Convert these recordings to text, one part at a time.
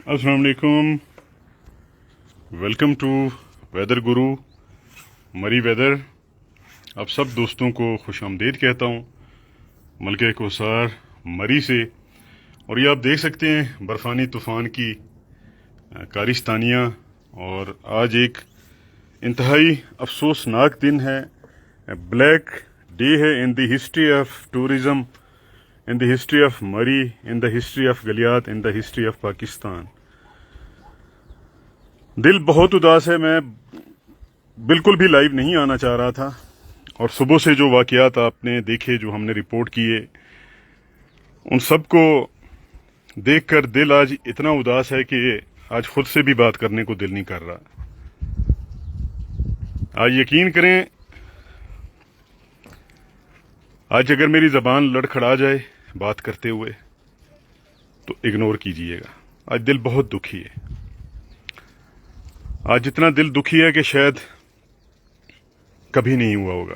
अस्सलाम वालेकुम, welcome to weather गुरु मरी वेदर। आप सब दोस्तों को खुश आमदीद कहता हूँ मलके कोसार मरी से। और ये आप देख सकते हैं बर्फ़ानी तूफ़ान की कारिस्तानियाँ। और आज एक इंतहाई अफसोसनाक दिन है, ब्लैक डे है in the history of tourism, in the history of Murree, in the history of Galiat, in the history of Pakistan। दिल बहुत उदास है। मैं बिल्कुल भी लाइव नहीं आना चाह रहा था, और सुबह से जो वाक़यात आपने देखे, जो हमने रिपोर्ट किए, उन सब को देखकर दिल आज इतना उदास है कि आज खुद से भी बात करने को दिल नहीं कर रहा। आज यकीन करें, आज अगर मेरी ज़बान लड़खड़ा जाए बात करते हुए तो इग्नोर कीजिएगा। आज दिल बहुत दुखी है। आज इतना दिल दुखी है कि शायद कभी नहीं हुआ होगा।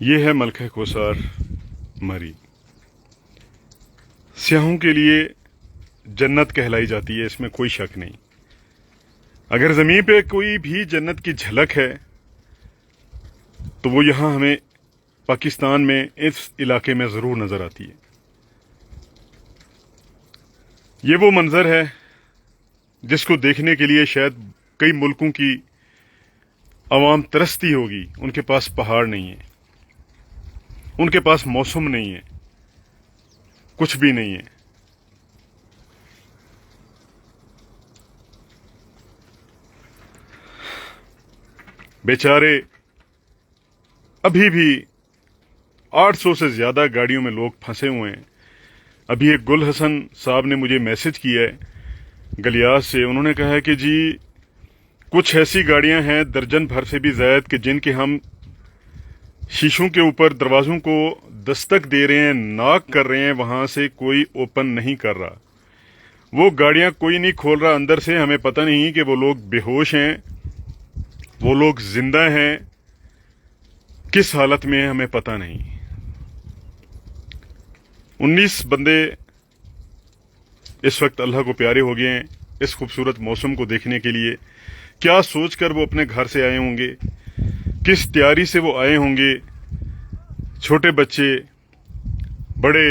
ये है मलका कोसार मरी। स्याहों के लिए जन्नत कहलाई जाती है, इसमें कोई शक नहीं। अगर ज़मीन पे कोई भी जन्नत की झलक है तो वो यहाँ हमें पाकिस्तान में इस इलाके में ज़रूर नज़र आती है। ये वो मंज़र है जिसको देखने के लिए शायद कई मुल्कों की आवाम तरसती होगी। उनके पास पहाड़ नहीं है, उनके पास मौसम नहीं है, कुछ भी नहीं है। बेचारे अभी भी 800 से ज्यादा गाड़ियों में लोग फंसे हुए हैं। अभी एक गुल हसन साहब ने मुझे मैसेज किया है गलियात से। उन्होंने कहा है कि जी कुछ ऐसी गाड़ियां हैं दर्जन भर से भी ज्यादा कि जिनके हम शीशों के ऊपर दरवाजों को दस्तक दे रहे हैं, नॉक कर रहे हैं, वहां से कोई ओपन नहीं कर रहा। वो गाड़ियां कोई नहीं खोल रहा अंदर से। हमें पता नहीं कि वो लोग बेहोश हैं, वो लोग जिंदा हैं, किस हालत में हैं हमें पता नहीं। 19 बंदे इस वक्त अल्लाह को प्यारे हो गए हैं इस खूबसूरत मौसम को देखने के लिए। क्या सोचकर वो अपने घर से आए होंगे, किस तैयारी से वो आए होंगे। छोटे बच्चे, बड़े,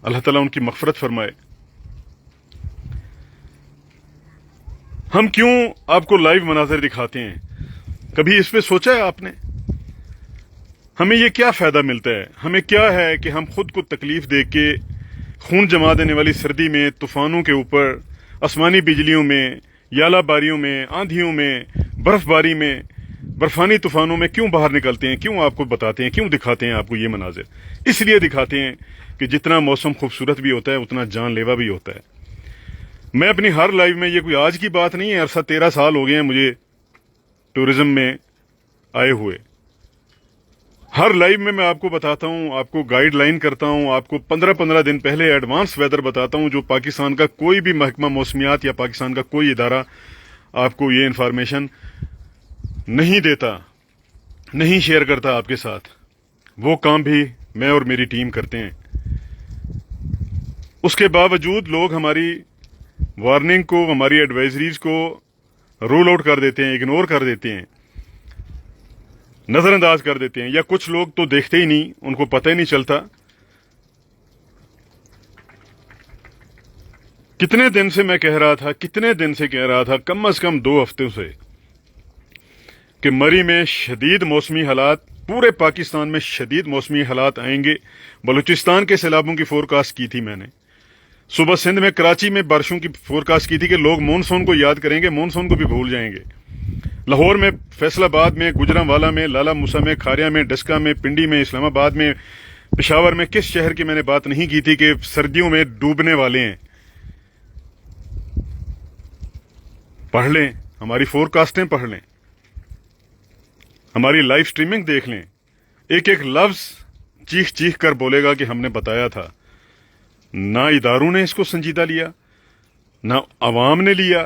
अल्लाह ताला उनकी मग़फ़िरत फरमाए। हम क्यों आपको लाइव मनाज़र दिखाते हैं? कभी इस पे सोचा है आपने? हमें ये क्या फायदा मिलता है? हमें क्या है कि हम खुद को तकलीफ दे के खून जमा देने वाली सर्दी में, तूफानों के ऊपर, आसमानी बिजलियों में, यालाबारियों में, आंधियों में, बर्फबारी में, बर्फानी तूफानों में क्यों बाहर निकलते हैं? क्यों आपको बताते हैं, क्यों दिखाते हैं आपको ये मनाजिर? इसलिए दिखाते हैं कि जितना मौसम खूबसूरत भी होता है उतना जानलेवा भी होता है। मैं अपनी हर लाइव में, ये कोई आज की बात नहीं है, अरसा 13 साल हो गए हैं मुझे टूरिज्म में आए हुए। हर लाइव में मैं आपको बताता हूं, आपको गाइडलाइन करता हूं, आपको 15-15 दिन पहले एडवांस वेदर बताता हूं, जो पाकिस्तान का कोई भी महकमा मौसमियात या पाकिस्तान का कोई इदारा आपको ये इंफॉर्मेशन नहीं देता, नहीं शेयर करता आपके साथ। वो काम भी मैं और मेरी टीम करते हैं। उसके बावजूद लोग हमारी वार्निंग को, हमारी एडवाइजरीज को रूल आउट कर देते हैं, इग्नोर कर देते हैं, नजरअंदाज कर देते हैं, या कुछ लोग तो देखते ही नहीं, उनको पता ही नहीं चलता। कितने दिन से मैं कह रहा था, कितने दिन से कह रहा था, कम से कम 2 हफ्तों से, कि मरी में शदीद मौसमी हालात, पूरे पाकिस्तान में शदीद मौसमी हालात आएंगे। बलूचिस्तान के सैलाबों की फोरकास्ट की थी मैंने। सुबह सिंध में, कराची में बारिशों की फोरकास्ट की थी कि लोग मानसून को याद करेंगे, मानसून को भी भूल जाएंगे। लाहौर में, फैसलाबाद में, गुजरांवाला में, लाला मूसा में, खारिया में, डस्का में, पिंडी में, इस्लामाबाद में, पेशावर में, किस शहर की मैंने बात नहीं की थी कि सर्दियों में डूबने वाले हैं? पढ़ लें, हमारी फोरकास्टें पढ़ लें, हमारी लाइव स्ट्रीमिंग देख लें। एक एक लफ्ज चीख चीख कर बोलेगा कि हमने बताया था। ना इदारों ने इसको संजीदा लिया, نہ عوام نے لیا.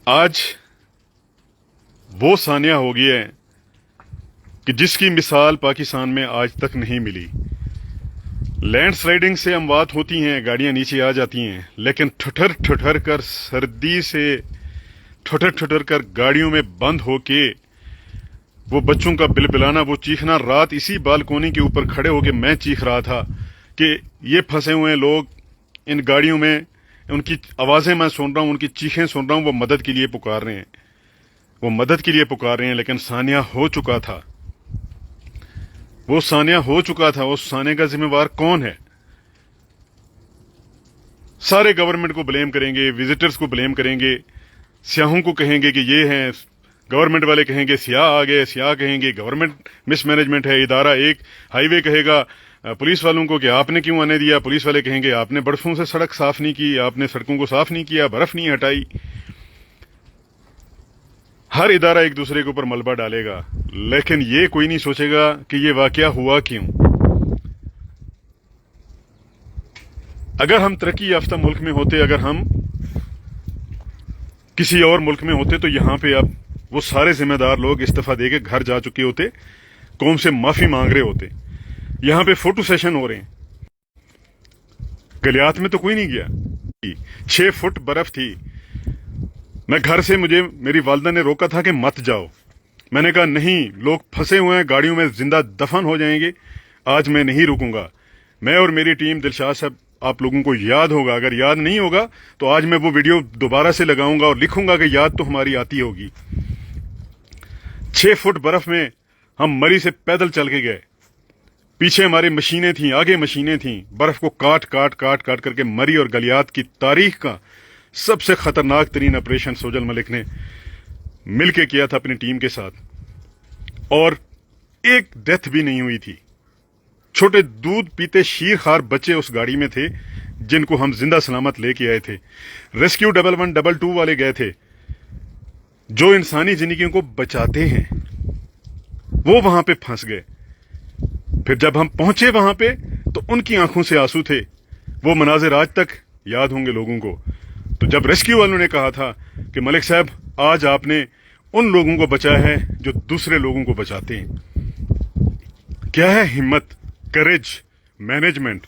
آج وہ ثانیہ ہو گیا ہے کہ جس کی مثال پاکستان میں آج تک نہیں ملی. لینڈ سلائیڈنگ سے اموات ہوتی ہیں, گاڑیاں نیچے آ جاتی ہیں, لیکن ٹھٹر ٹھٹر کر سردی سے ٹھٹر ٹھٹر کر گاڑیوں میں بند ہو کے وہ بچوں کا بلبلانا, وہ چیخنا, رات اسی بالکونی کے اوپر کھڑے ہو کے میں چیخ رہا تھا کہ یہ پھنسے ہوئے ہیں لوگ ان گاڑیوں میں, ان کی آوازیں میں سن رہا ہوں, ان کی چیخیں سن رہا ہوں, وہ مدد کے لیے پکار رہے ہیں, وہ مدد کے لیے پکار رہے ہیں. لیکن ثانیہ ہو چکا تھا, وہ ثانیہ ہو چکا تھا. اس ثانیہ کا ذمہ وار کون ہے؟ سارے گورنمنٹ کو بلیم کریں گے, وزٹرز کو بلیم کریں گے, سیاحوں کو کہیں گے کہ یہ ہیں, گورنمنٹ والے کہیں گے سیاح آ گئے, سیاح کہیں گے گورنمنٹ مس مینجمنٹ ہے, ادارہ ایک ہائی وے کہے گا پولیس والوں کو کہ آپ نے کیوں آنے دیا, پولیس والے کہیں گے آپ نے برسوں سے سڑک صاف نہیں کی, آپ نے سڑکوں کو صاف نہیں کیا, برف نہیں ہٹائی. ہر ادارہ ایک دوسرے کے اوپر ملبہ ڈالے گا, لیکن یہ کوئی نہیں سوچے گا کہ یہ واقعہ ہوا کیوں. اگر ہم ترقی یافتہ ملک میں ہوتے, اگر ہم کسی اور ملک میں ہوتے, تو یہاں پہ اب وہ سارے ذمہ دار لوگ استعفیٰ دے کے گھر جا چکے ہوتے, قوم سے معافی مانگ رہے ہوتے. یہاں پہ فوٹو سیشن ہو رہے ہیں. گلیات میں تو کوئی نہیں گیا. 6 فٹ برف تھی. میں گھر سے, مجھے میری والدہ نے روکا تھا کہ مت جاؤ. میں نے کہا نہیں, لوگ پھنسے ہوئے ہیں گاڑیوں میں, زندہ دفن ہو جائیں گے, آج میں نہیں رکوں گا. میں اور میری ٹیم, دلشاد صاحب آپ لوگوں کو یاد ہوگا, اگر یاد نہیں ہوگا تو آج میں وہ ویڈیو دوبارہ سے لگاؤں گا اور لکھوں گا کہ یاد تو ہماری آتی ہوگی. 6 فٹ برف میں ہم مری سے پیدل چل کے گئے. پیچھے ہماری مشینیں تھیں, آگے مشینیں تھیں. برف کو کاٹ کاٹ کاٹ کاٹ کر کے مری اور گلیات کی تاریخ کا سب سے خطرناک ترین آپریشن سوجل ملک نے مل کے کیا تھا اپنی ٹیم کے ساتھ, اور ایک ڈیتھ بھی نہیں ہوئی تھی. چھوٹے دودھ پیتے شیر خوار بچے اس گاڑی میں تھے جن کو ہم زندہ سلامت لے کے آئے تھے. ریسکیو 1122 والے گئے تھے جو انسانی زندگیوں کو بچاتے ہیں, وہ وہاں پہ پھنس گئے. پھر جب ہم پہنچے وہاں پہ تو ان کی آنکھوں سے آنسو تھے. وہ مناظر آج تک یاد ہوں گے لوگوں کو. تو جب ریسکیو والوں نے کہا تھا کہ ملک صاحب آج آپ نے ان لوگوں کو بچایا ہے جو دوسرے لوگوں کو بچاتے ہیں. کیا ہے ہمت, کریج, مینجمنٹ.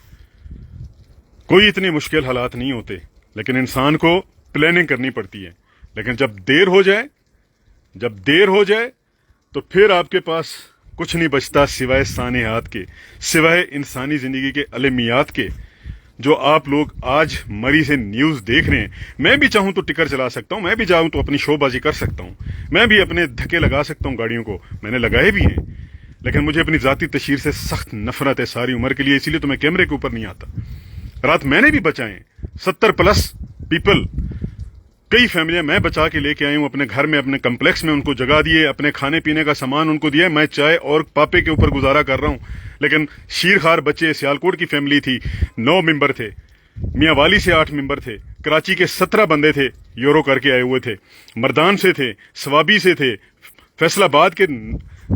کوئی اتنے مشکل حالات نہیں ہوتے, لیکن انسان کو پلاننگ کرنی پڑتی ہے. لیکن جب دیر ہو جائے تو پھر آپ کے پاس کچھ نہیں بچتا سوائے سانحات کے, سوائے انسانی زندگی کے المیات کے, جو آپ لوگ آج مری سے نیوز دیکھ رہے ہیں. میں بھی چاہوں تو ٹکر چلا سکتا ہوں, میں بھی چاہوں تو اپنی شو بازی کر سکتا ہوں, میں بھی اپنے دھکے لگا سکتا ہوں گاڑیوں کو, میں نے لگائے بھی ہیں. لیکن مجھے اپنی ذاتی تشہیر سے سخت نفرت ہے ساری عمر کے لیے, اسی لیے تو میں کیمرے کے اوپر نہیں آتا. رات میں نے بھی بچائے 70+ پیپل, کئی فیملیاں میں بچا کے لے کے آئی ہوں اپنے گھر میں, اپنے کمپلیکس میں ان کو جگہ دیے, اپنے کھانے پینے کا سامان ان کو دیا. میں چائے اور پاپے کے اوپر گزارا کر رہا ہوں. لیکن شیر خوار بچے, سیالکوٹ کی فیملی تھی, 9 ممبر تھے, میاں والی سے 8 ممبر تھے, کراچی کے 17 بندے تھے, یورو کر کے آئے ہوئے تھے, مردان سے تھے, سوابی سے تھے, فیصل آباد کے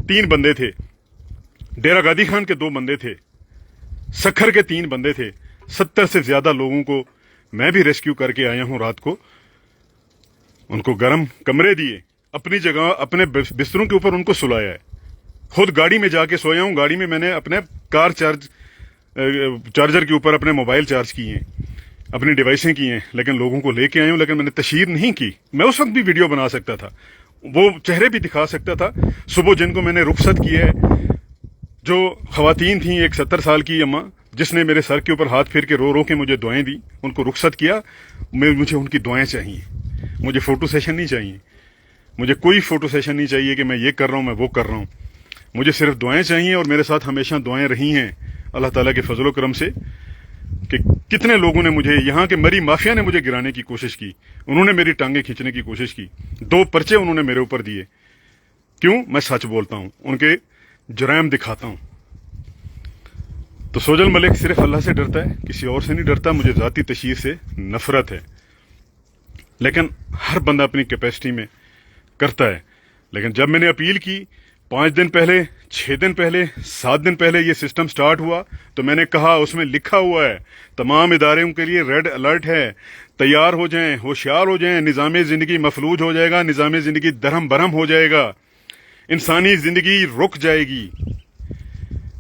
3 بندے تھے, ڈیرہ گادی خان کے 2 بندے تھے, سکھر کے 3 بندے تھے. 70 سے زیادہ لوگوں کو میں بھی ریسکیو کر کے آیا ہوں. رات کو ان کو گرم کمرے دیے, اپنی جگہ اپنے بستروں کے اوپر ان کو سلایا ہے. خود گاڑی میں جا کے سویا ہوں. گاڑی میں نے اپنے کار چارجر کے اوپر اپنے موبائل چارج کیے ہیں, اپنی ڈیوائسیں کی ہیں, لیکن لوگوں کو لے کے آئے ہوں. لیکن میں نے تشہیر نہیں کی. میں اس وقت بھی ویڈیو بنا سکتا تھا, وہ چہرے بھی دکھا سکتا تھا. صبح جن کو میں نے رخصت کیا ہے, جو خواتین تھیں, ایک 70 سال کی اماں جس نے میرے سر کے اوپر ہاتھ پھیر کے رو رو کے مجھے دعائیں دی, ان کو رخصت کیا. مجھے ان کی دعائیں چاہیے, مجھے فوٹو سیشن نہیں چاہیے, مجھے کوئی فوٹو سیشن نہیں چاہیے کہ میں یہ کر رہا ہوں, میں وہ کر رہا ہوں. مجھے صرف دعائیں چاہیے, اور میرے ساتھ ہمیشہ دعائیں رہی ہیں اللہ تعالیٰ کے فضل و کرم سے. کہ کتنے لوگوں نے مجھے, یہاں کے مری مافیا نے مجھے گرانے کی کوشش کی, انہوں نے میری ٹانگیں کھینچنے کی کوشش کی, 2 پرچے انہوں نے میرے اوپر دیے. کیوں؟ میں سچ بولتا ہوں, ان کے جرائم دکھاتا ہوں. تو سوجل ملک صرف اللہ سے ڈرتا ہے, کسی اور سے نہیں ڈرتا. مجھے ذاتی تشہیر سے نفرت ہے, لیکن ہر بندہ اپنی کیپیسٹی میں کرتا ہے. لیکن جب میں نے اپیل کی 5 دن پہلے 6 दिन पहले 7 दिन पहले ये सिस्टम स्टार्ट हुआ तो मैंने कहा उसमें लिखा हुआ है तमाम इदारों के लिए रेड अलर्ट है, तैयार हो जाएं, होशियार हो जाएं, निज़ाम ज़िंदगी मफलूज हो जाएगा, निज़ाम ज़िंदगी दरहम बरहम हो जाएगा, इंसानी ज़िंदगी रुक जाएगी,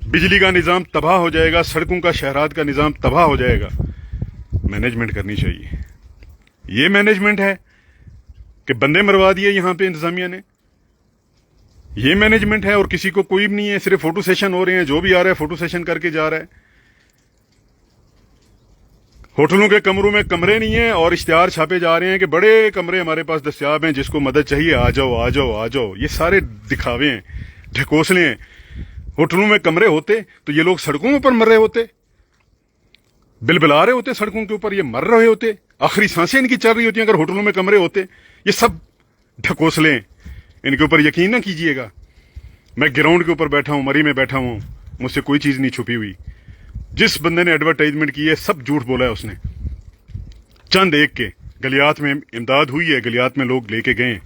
बिजली का निज़ाम तबाह हो जाएगा, सड़कों का शहरात का निज़ाम तबाह हो जाएगा। मैनेजमेंट करनी चाहिए। ये मैनेजमेंट है कि बंदे मरवा दिए यहां पे इंतजामिया ने, ये मैनेजमेंट है। और किसी को कोई भी नहीं है, सिर्फ फोटो सेशन हो रहे हैं, जो भी आ रहा है फोटो सेशन करके जा रहा है। होटलों के कमरों में कमरे नहीं है और इश्तिहार छापे जा रहे हैं कि बड़े कमरे हमारे पास दस्तयाब हैं, जिसको मदद चाहिए आ जाओ आ जाओ आ जाओ। ये सारे दिखावे हैं, ढकोसले हैं। होटलों में कमरे होते तो ये लोग सड़कों पर मर रहे होते, बिलबिला रहे होते सड़कों के ऊपर, ये मर रहे होते, आखिरी सांसें इनकी चल रही होती अगर होटलों में कमरे होते। ये सब ढकोसले हैं, इनके ऊपर यकीन ना कीजिएगा। मैं ग्राउंड के ऊपर बैठा हूं, मरी में बैठा हूं, मुझसे कोई चीज नहीं छुपी हुई। जिस बंदे ने एडवर्टाइजमेंट की है सब झूठ बोला है उसने। चंद एक के गलियात में इमदाद हुई है, गलियात में लोग लेके गए,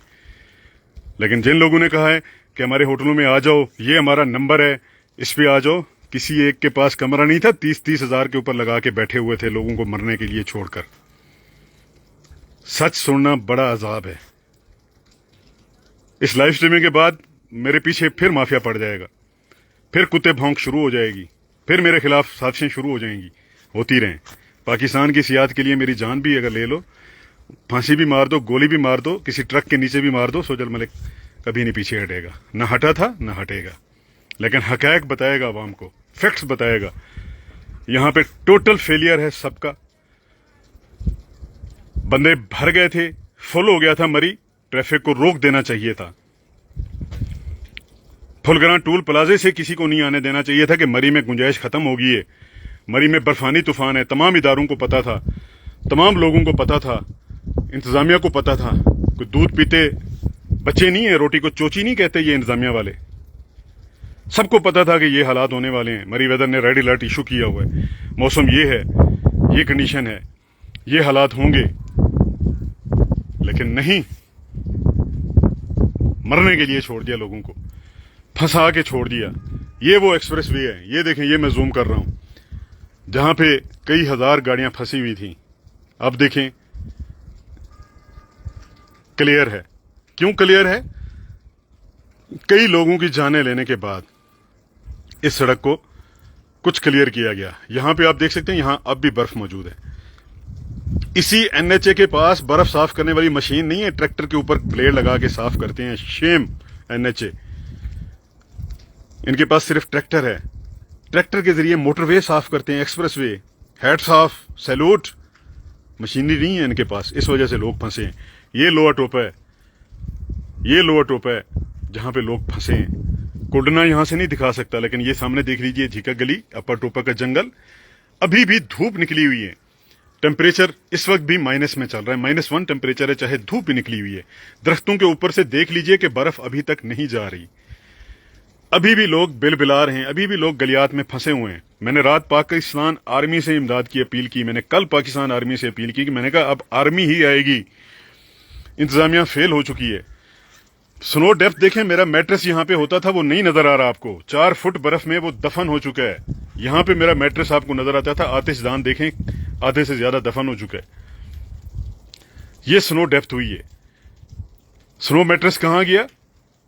लेकिन जिन लोगों ने कहा है कि हमारे होटलों में आ जाओ, ये हमारा नंबर है, इस पे आ जाओ, किसी एक के पास कमरा नहीं था, 30-30 हजार के ऊपर लगा के बैठे हुए थे लोगों को मरने के लिए छोड़कर। सच सुनना बड़ा अजाब है। इस लाइव स्ट्रीमिंग के बाद मेरे पीछे फिर माफिया पड़ जाएगा, फिर कुत्ते भौंक शुरू हो जाएगी, फिर मेरे खिलाफ साजिशें शुरू हो जाएंगी, होती रहें। पाकिस्तान की सियात के लिए मेरी जान भी अगर ले लो, फांसी भी मार दो, गोली भी मार दो, किसी ट्रक के नीचे भी मार दो, सोजल मलिक कभी नहीं पीछे हटेगा। न हटा था न हटेगा, लेकिन हकैक बताएगा आवाम को, फैक्ट्स बताएगा। यहां पे टोटल फेलियर है सबका। बंदे भर गए थे, फुल हो गया था मरी, ट्रैफिक को रोक देना चाहिए था। फुलगरां टूल प्लाजे से किसी को नहीं आने देना चाहिए था कि मरी में गुंजाइश खत्म हो गई है, मरी में बर्फानी तूफान है। तमाम इदारों को पता था, तमाम लोगों को पता था, इंतजामिया को पता था। कोई दूध पीते बच्चे नहीं है, रोटी को चोची नहीं कहते ये इंतजामिया वाले। सबको पता था कि ये हालात होने वाले हैं। मरी वेदर ने रेड अलर्ट इशू किया हुआ है, मौसम ये है, ये कंडीशन है, ये हालात होंगे, लेकिन नहीं, मरने के लिए छोड़ दिया लोगों को, फंसा के छोड़ दिया। ये वो एक्सप्रेस वे है, ये देखें, ये मैं जूम कर रहा हूं, जहां पे कई हजार गाड़ियां फंसी हुई थी। अब देखें, क्लियर है। क्यों क्लियर है? कई लोगों की जानें लेने के बाद इस सड़क को कुछ क्लियर किया गया। यहां पे आप देख सकते हैं, यहां अब भी बर्फ मौजूद है। इसी एनएचए के पास बर्फ साफ करने वाली मशीन नहीं है, ट्रैक्टर के ऊपर ब्लेड लगा के साफ करते हैं। शेम एनएचए, इनके पास सिर्फ ट्रैक्टर है, ट्रैक्टर के जरिए मोटरवे साफ करते हैं, expressway. Hats off, salute. Machinery नहीं है इनके पास, इस वजह से लोग फंसे हैं। ये लोअर टोप है, ये लोअर टोप है जहां पे लोग फंसे हैं। कोडना यहां से नहीं दिखा सकता, लेकिन ये सामने देख लीजिए, झीका गली, अपर टोपा का जंगल। अभी भी धूप निकली हुई है, टेम्परेचर इस वक्त भी माइनस में चल रहा है, -1 टेम्परेचर है, चाहे धूप भी निकली हुई है। दरख्तों के ऊपर से देख लीजिए कि बर्फ अभी तक नहीं जा रही। अभी भी लोग बिलबिला रहे हैं, अभी भी लोग गलियात में फंसे हुए हैं। मैंने रात पाकिस्तान आर्मी से इमदाद की अपील की, मैंने कल पाकिस्तान आर्मी से अपील की कि मैंने कहा अब आर्मी ही आएगी, इंतजामिया फेल हो चुकी है। स्नो डेप्थ देखें, मेरा मैट्रेस यहां पे होता था वो नहीं नजर आ रहा आपको, 4 फुट बर्फ में वो दफन हो चुका है। यहां पे मेरा मैट्रेस आपको नजर आता था, आतिशदान देखें, आधे से ज्यादा दफन हो चुका है। ये स्नो डेप्थ हुई है। स्नो मैट्रेस कहां गया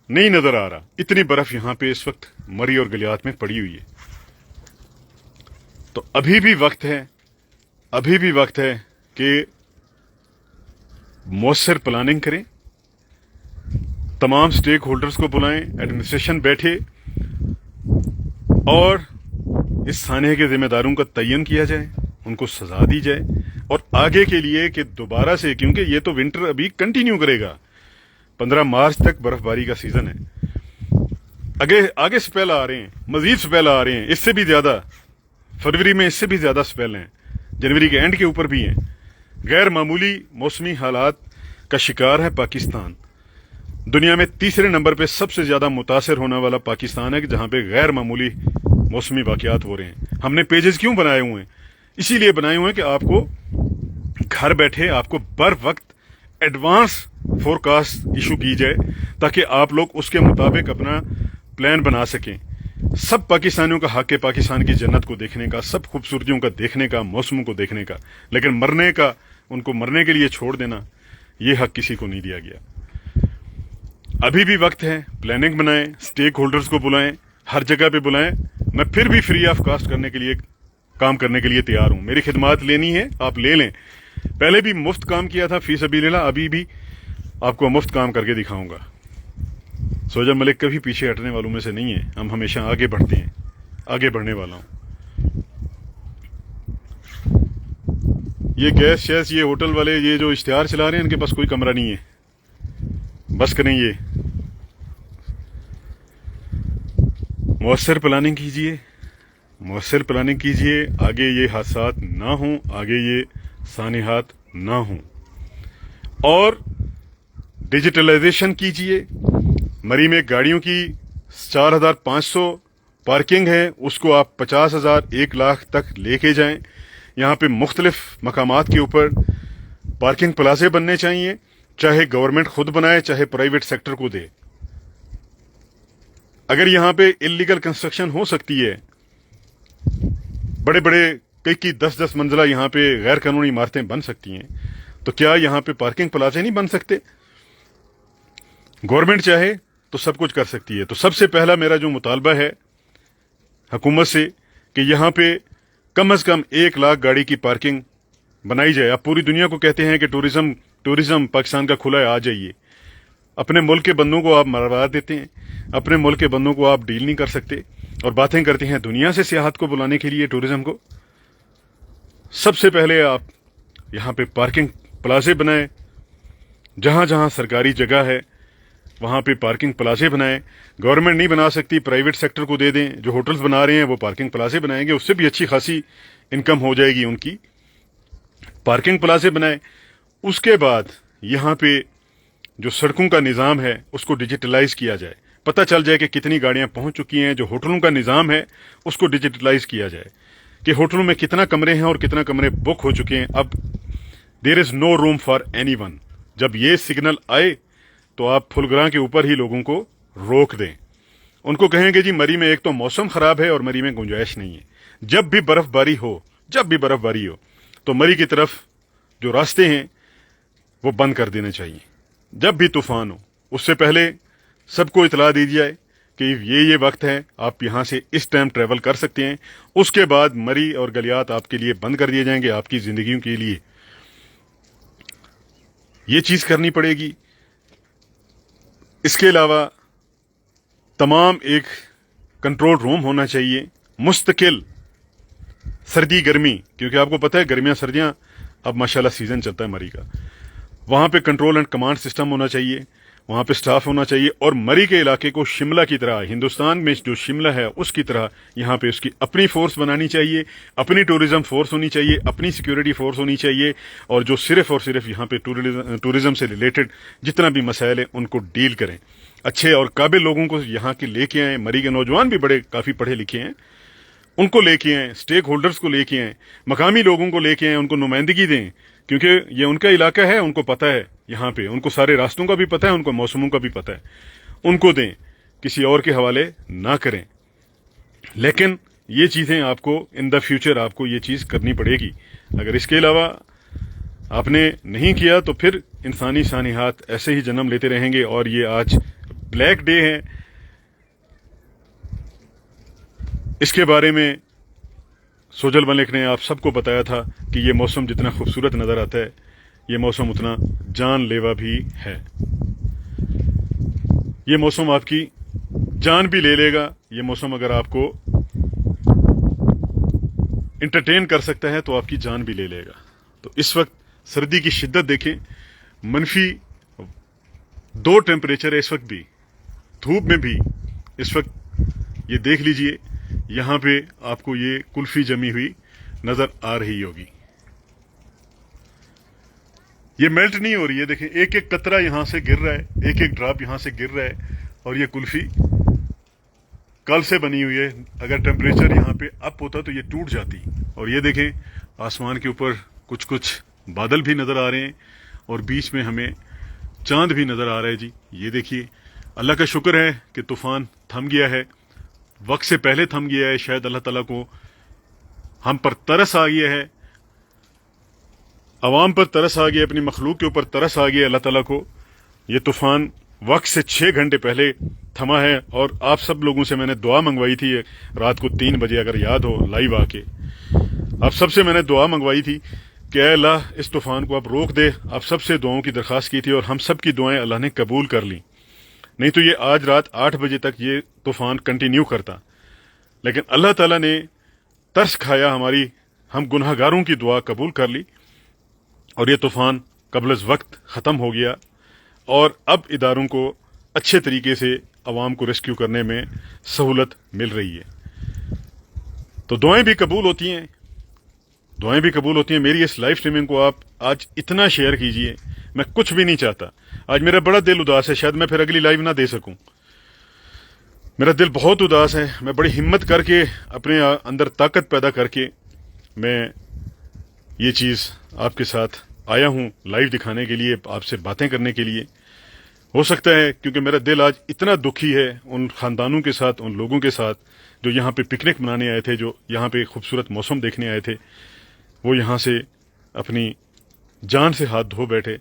नहीं नजर आ रहा। इतनी बर्फ यहां पे इस वक्त मरी और गलियात में पड़ी हुई है। तो अभी भी वक्त है, अभी भी वक्त है कि मौसर प्लानिंग करें, तमाम स्टेक होल्डर्स को बुलाएं, एडमिनिस्ट्रेशन बैठे और इस सानहे के जिम्मेदारों का तयन किया जाए, उनको सजा दी जाए। और आगे के लिए कि दोबारा से, क्योंकि ये तो विंटर अभी कंटिन्यू करेगा, 15 मार्च तक बर्फबारी का सीजन है। आगे स्पेल आ रहे हैं, मजीद स्पेल आ रहे हैं, इससे भी ज्यादा। फरवरी में इससे भी ज्यादा स्पेल हैं, जनवरी के एंड के ऊपर भी हैं। गैर मामूली मौसमी हालात का शिकार है पाकिस्तान। दुनिया में तीसरे नंबर पे सबसे ज्यादा मुतासर होने वाला पाकिस्तान है, जहां पे गैर मामूली मौसमी वाकयात हो रहे हैं। हमने पेजेस क्यों बनाए हुए हैं? इसीलिए बनाए हुए हैं कि आपको घर बैठे आपको बर वक्त एडवांस फोरकास्ट इशू की जाए, ताकि आप लोग उसके मुताबिक अपना प्लान बना सकें। सब पाकिस्तानियों का हक है पाकिस्तान की जन्नत को देखने का, सब खूबसूरतियों का देखने का, मौसमों को देखने का, लेकिन मरने का, उनको मरने के लिए छोड़ देना, ये हक किसी को नहीं दिया गया। अभी भी वक्त है, प्लानिंग बनाएं, स्टेक होल्डर्स को बुलाएं, हर जगह पे बुलाएं। मैं फिर भी फ्री ऑफ कॉस्ट करने के लिए, काम करने के लिए तैयार हूं। मेरी खिदमात लेनी है, आप ले लें। पहले भी मुफ्त काम किया था फी सबीलिल्लाह, अभी भी आपको मुफ्त काम करके दिखाऊंगा। सोजल मलिक कभी पीछे हटने वालों में से नहीं है, हम हमेशा आगे बढ़ते हैं, आगे बढ़ने वाला हूं। ये गैस शैस, ये होटल वाले, ये जो इश्तिहार चला रहे हैं, इनके पास कोई कमरा नहीं है। बस करें, ये मौसर प्लानिंग कीजिए, मौसर प्लानिंग कीजिए, आगे ये हादसात ना हों, आगे ये सानिहात ना हों। और डिजिटलाइजेशन कीजिए। मरी में गाड़ियों की 4,500 पार्किंग है, उसको आप 50,000 1 लाख तक लेके जाएं। यहाँ पे मुख्तलिफ मकामात के ऊपर पार्किंग प्लाजे बनने चाहिए, चाहे गवर्नमेंट खुद बनाए, चाहे प्राइवेट सेक्टर को दे। अगर यहाँ पे इलीगल कंस्ट्रक्शन हो सकती है, बड़े बड़े कई 10-10 मंजिला यहाँ पे गैर कानूनी इमारतें बन सकती हैं, तो क्या यहाँ पे पार्किंग प्लाजे नहीं बन सकते? गवर्नमेंट चाहे तो सब कुछ कर सकती है। तो सबसे पहला मेरा जो मुतालबा है हुकूमत से कि यहाँ पे कम से कम 1 लाख गाड़ी की पार्किंग बनाई जाए। आप पूरी दुनिया को कहते हैं कि टूरिज्म पाकिस्तान का खुला है, आ जाइए। अपने मुल्क के बंदों को आप मरवा देते हैं, अपने मुल्क के बंदों को आप डील नहीं कर सकते, और बातें करते हैं दुनिया से सियाहत को बुलाने के लिए, टूरिज्म को। सबसे पहले आप यहाँ पे पार्किंग प्लाजे बनाएं, जहां जहां सरकारी जगह है वहां पे पार्किंग प्लाजे बनाएं। गवर्नमेंट नहीं बना सकती, प्राइवेट सेक्टर को दे दें। जो होटल्स बना रहे हैं वो पार्किंग प्लाजे बनाएंगे, उससे भी अच्छी खासी इनकम हो जाएगी उनकी। पार्किंग प्लाजे बनाएं। उसके बाद यहाँ पे जो सड़कों का निज़ाम है उसको डिजिटलाइज किया जाए, पता चल जाए कि कितनी गाड़ियां पहुंच चुकी हैं। जो होटलों का निज़ाम है उसको डिजिटलाइज किया जाए कि होटलों में कितना कमरे हैं और कितना कमरे बुक हो चुके हैं। अब there is no room for anyone. जब ये सिग्नल आए तो आप फुलग्रां के ऊपर ही लोगों को रोक दें। उनको कहेंगे जी मरी में एक तो मौसम खराब है और मरी में गुंजाइश नहीं है। जब भी बर्फबारी हो तो मरी की तरफ जो रास्ते हैं वो बंद कर देने चाहिए। जब भी तूफान हो उससे पहले सबको इतला दी जाए कि ये वक्त है, आप यहां से इस टाइम ट्रेवल कर सकते हैं। उसके बाद मरी और गलियात आपके लिए बंद कर दिए जाएंगे, आपकी जिंदगियों के लिए। ये चीज करनी पड़ेगी। इसके अलावा तमाम एक कंट्रोल रूम होना चाहिए, मुस्तकिल सर्दी गर्मी, क्योंकि आपको पता है गर्मियां सर्दियां अब माशाल्लाह सीजन चलता है मरी का। वहां पे कंट्रोल एंड कमांड सिस्टम होना चाहिए, वहां पे स्टाफ होना चाहिए। और मरी के इलाके को शिमला की तरह, हिंदुस्तान में जो शिमला है उसकी तरह यहाँ पे उसकी अपनी फोर्स बनानी चाहिए, अपनी टूरिज्म फोर्स होनी चाहिए, अपनी सिक्योरिटी फोर्स होनी चाहिए। और जो सिर्फ और सिर्फ यहाँ पे टूरिज्म से रिलेटेड जितना भी मसाइल है उनको डील करें। अच्छे और काबिल लोगों को यहाँ के लेके आए। मरी के नौजवान भी बड़े काफी पढ़े लिखे हैं, उनको लेके आए, स्टेक होल्डर्स को लेके आए, मकामी लोगों को लेके आए, उनको नुमाइंदगी दें, क्योंकि ये उनका इलाका है, उनको पता है यहाँ पे, उनको सारे रास्तों का भी पता है, उनको मौसमों का भी पता है। उनको दें, किसी और के हवाले ना करें। लेकिन ये चीजें आपको इन द फ्यूचर आपको ये चीज करनी पड़ेगी। अगर इसके अलावा आपने नहीं किया तो फिर इंसानी सानिहात ऐसे ही जन्म लेते रहेंगे। और ये आज ब्लैक डे है, इसके बारे में सोजल मलिक ने आप सबको बताया था कि ये मौसम जितना खूबसूरत नजर आता है, ये मौसम उतना जानलेवा भी है। ये मौसम आपकी जान भी ले लेगा। ये मौसम अगर आपको इंटरटेन कर सकता है तो आपकी जान भी ले लेगा। तो इस वक्त सर्दी की शिद्दत देखें, -2 टेम्परेचर है इस वक्त भी, धूप में भी। इस वक्त ये देख लीजिए, यहां पे आपको ये कुल्फी जमी हुई नजर आ रही होगी। ये मेल्ट नहीं हो रही है, देखें एक एक कतरा यहां से गिर रहा है, एक एक ड्रॉप यहां से गिर रहा है। और ये कुल्फी कल से बनी हुई है, अगर टेम्परेचर यहां पे अप होता तो ये टूट जाती। और ये देखें आसमान के ऊपर कुछ कुछ बादल भी नजर आ रहे हैं और बीच में हमें चांद भी नजर आ रहा है जी। ये देखिए, अल्लाह का शुक्र है कि तूफान थम गया है وقت سے پہلے تھم گیا ہے. شاید اللہ تعالیٰ کو ہم پر ترس آ گیا ہے, عوام پر ترس آ گیا, اپنی مخلوق کے اوپر ترس آ گیا اللہ تعالیٰ کو. یہ طوفان وقت سے 6 گھنٹے پہلے تھما ہے, اور آپ سب لوگوں سے میں نے دعا منگوائی تھی رات کو 3 بجے, اگر یاد ہو لائیو آ کے. آپ سب سے میں نے دعا منگوائی تھی کہ اے اللہ اس طوفان کو آپ روک دے. آپ سب سے دعاؤں کی درخواست کی تھی, اور ہم سب کی دعائیں اللہ نے قبول کر لیں. نہیں تو یہ آج رات 8 بجے تک یہ طوفان کنٹینیو کرتا. لیکن اللہ تعالیٰ نے ترس کھایا ہماری, ہم گناہ گاروں کی دعا قبول کر لی, اور یہ طوفان قبل از وقت ختم ہو گیا. اور اب اداروں کو اچھے طریقے سے عوام کو ریسکیو کرنے میں سہولت مل رہی ہے. تو دعائیں بھی قبول ہوتی ہیں, دعائیں بھی قبول ہوتی ہیں. میری اس لائیو سٹریمنگ کو آپ آج اتنا شیئر کیجئے, میں کچھ بھی نہیں چاہتا. آج میرا بڑا دل اداس ہے, شاید میں پھر اگلی لائیو نہ دے سکوں. میرا دل بہت اداس ہے. میں بڑی ہمت کر کے, اپنے اندر طاقت پیدا کر کے میں یہ چیز آپ کے ساتھ آیا ہوں لائیو دکھانے کے لیے, آپ سے باتیں کرنے کے لیے. ہو سکتا ہے کیونکہ میرا دل آج اتنا دکھی ہے ان خاندانوں کے ساتھ, ان لوگوں کے ساتھ جو یہاں پہ پکنک منانے آئے تھے, جو یہاں پہ خوبصورت موسم دیکھنے آئے تھے. وہ یہاں سے اپنی جان سے ہاتھ دھو بیٹھے.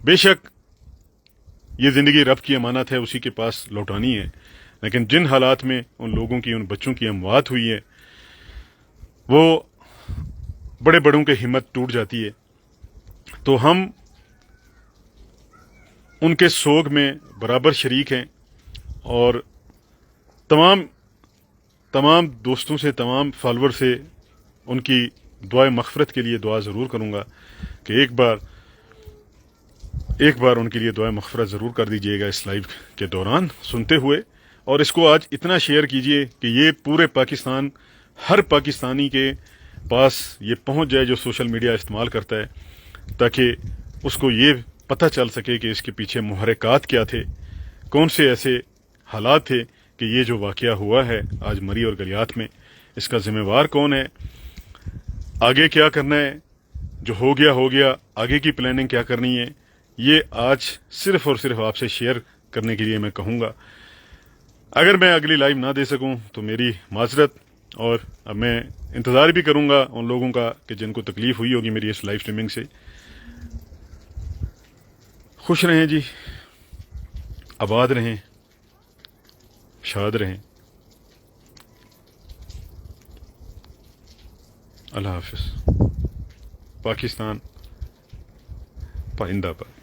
بے شک یہ زندگی رب کی امانت ہے, اسی کے پاس لوٹانی ہے. لیکن جن حالات میں ان لوگوں کی, ان بچوں کی اموات ہوئی ہے, وہ بڑے بڑوں کی ہمت ٹوٹ جاتی ہے. تو ہم ان کے سوگ میں برابر شریک ہیں, اور تمام دوستوں سے, تمام فالوور سے ان کی دعائے مغفرت کے لیے دعا ضرور کروں گا کہ ایک بار ان کے لیے دعائے مغفرت ضرور کر دیجئے گا اس لائیو کے دوران سنتے ہوئے. اور اس کو آج اتنا شیئر کیجئے کہ یہ پورے پاکستان, ہر پاکستانی کے پاس یہ پہنچ جائے جو سوشل میڈیا استعمال کرتا ہے, تاکہ اس کو یہ پتہ چل سکے کہ اس کے پیچھے محرکات کیا تھے, کون سے ایسے حالات تھے کہ یہ جو واقعہ ہوا ہے آج مری اور گلیات میں, اس کا ذمہ وار کون ہے, آگے کیا کرنا ہے. جو ہو گیا, آگے کی پلاننگ کیا کرنی ہے, یہ آج صرف اور صرف آپ سے شیئر کرنے کے لیے میں کہوں گا. اگر میں اگلی لائیو نہ دے سکوں تو میری معذرت, اور اب میں انتظار بھی کروں گا ان لوگوں کا کہ جن کو تکلیف ہوئی ہوگی میری اس لائیو سٹریمنگ سے. خوش رہیں جی, آباد رہیں, شاد رہیں. اللہ حافظ. پاکستان پائندہ باد.